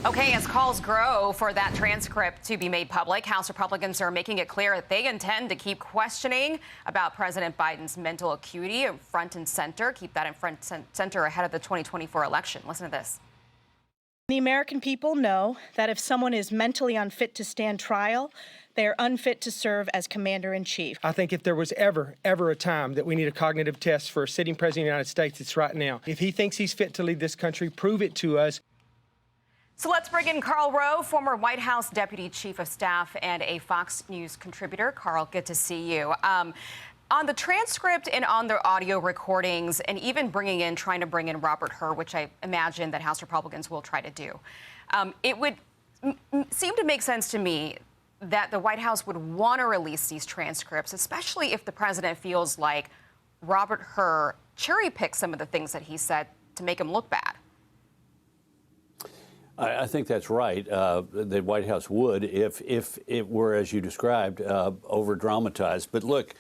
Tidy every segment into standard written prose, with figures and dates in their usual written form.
Okay, as calls grow for that transcript to be made public, House Republicans are making it clear that they intend to keep questioning about President Biden's mental acuity front and center, keep that in front and center ahead of the 2024 election. Listen to this. The American people know that if someone is mentally unfit to stand trial, they are unfit to serve as commander-in-chief. I think if there was ever a time that we need a cognitive test for a sitting president of the United States, it's right now. If he thinks he's fit to lead this country, prove it to us. So let's bring in Karl Rove, former White House Deputy Chief of Staff and a Fox News contributor. Karl, good to see you. On the transcript and on the audio recordings, and even trying to bring in Robert Hur, which I imagine that House Republicans will try to do, it would seem to make sense to me that the White House would want to release these transcripts, especially if the president feels like Robert Hur cherry-picked some of the things that he said to make him look bad. I think that's right. The White House would if it were, as you described, over-dramatized. But look,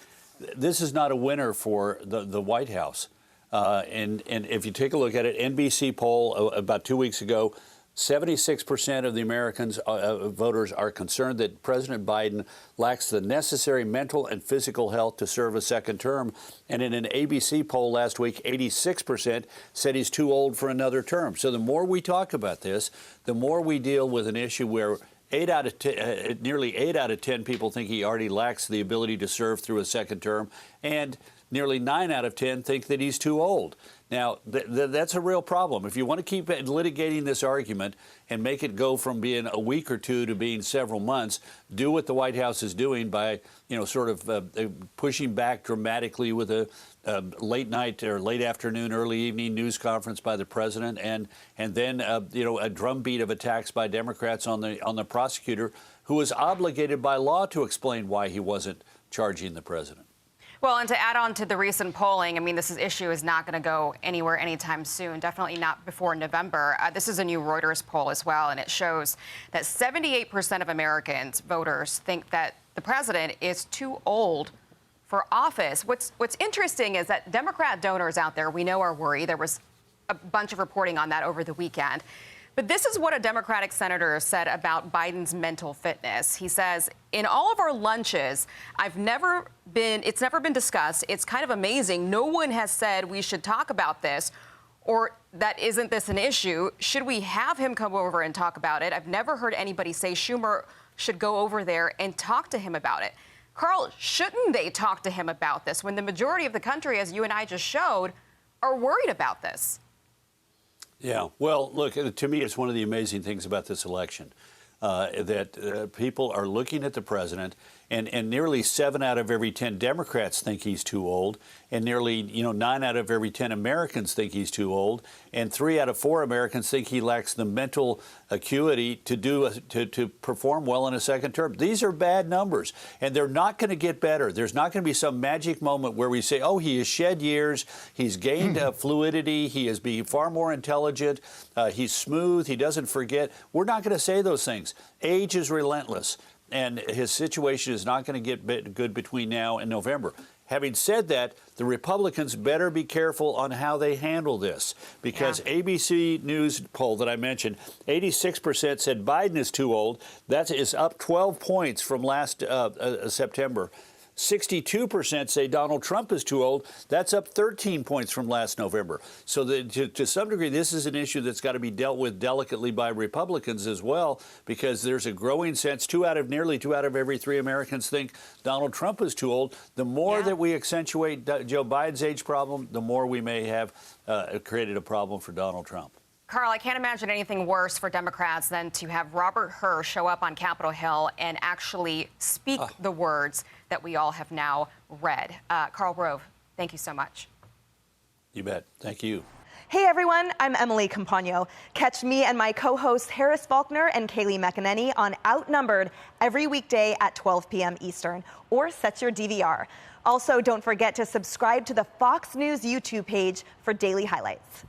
this is not a winner for the White House. And if you take a look at it, NBC poll about 2 weeks ago, 76% of the Americans voters are concerned that President Biden lacks the necessary mental and physical health to serve a second term. And in an ABC poll last week, 86% said he's too old for another term. So the more we talk about this, the more we deal with an issue where nearly 8 out of 10 people think he already lacks the ability to serve through a second term, and nearly 9 out of 10 think that he's too old. Now, that's a real problem. If you want to keep litigating this argument and make it go from being a week or two to being several months, do what the White House is doing by, sort of pushing back dramatically with a late night or late afternoon, early evening news conference by the president, and then a drumbeat of attacks by Democrats on the prosecutor, who was obligated by law to explain why he wasn't charging the president. Well, and to add on to the recent polling, I mean, this issue is not going to go anywhere anytime soon, definitely not before November. This is a new Reuters poll as well, and it shows that 78% of Americans, voters, think that the president is too old for office. What's interesting is that Democrat donors out there, we know, are worried. There was a bunch of reporting on that over the weekend. But this is what a Democratic senator said about Biden's mental fitness. He says, in all of our lunches, it's never been discussed. It's kind of amazing. No one has said we should talk about this, or that isn't this an issue. Should we have him come over and talk about it? I've never heard anybody say Schumer should go over there and talk to him about it. Karl, shouldn't they talk to him about this when the majority of the country, as you and I just showed, are worried about this? Yeah, well, look, to me, it's one of the amazing things about this election, that people are looking at the president, and nearly 7 out of every 10 Democrats think he's too old, and nearly 9 out of every 10 Americans think he's too old, and 3 out of 4 Americans think he lacks the mental acuity to perform well in a second term. These are bad numbers, and they're not going to get better. There's not going to be some magic moment where we say, oh, he has shed years, he's gained fluidity, he has been far more intelligent, he's smooth, he doesn't forget. We're not going to say those things. Age is relentless, and his situation is not going to get good between now and November. Having said that, the Republicans better be careful on how they handle this, because ABC News poll that I mentioned, 86% said Biden is too old. That is up 12 points from last September. 62% say Donald Trump is too old. That's up 13 points from last November. So to some degree, this is an issue that's got to be dealt with delicately by Republicans as well, because there's a growing sense, nearly 2 out of every 3 Americans think Donald Trump is too old. The more that we accentuate Joe Biden's age problem, the more we may have created a problem for Donald Trump. Karl, I can't imagine anything worse for Democrats than to have Robert Hur show up on Capitol Hill and actually speak the words that we all have now read. Karl Rove, thank you so much. You bet. Thank you. Hey everyone, I'm Emily Campagno. Catch me and my co-hosts Harris Faulkner and Kaylee McEnany on Outnumbered every weekday at 12 p.m. Eastern, or set your DVR. Also, don't forget to subscribe to the Fox News YouTube page for daily highlights.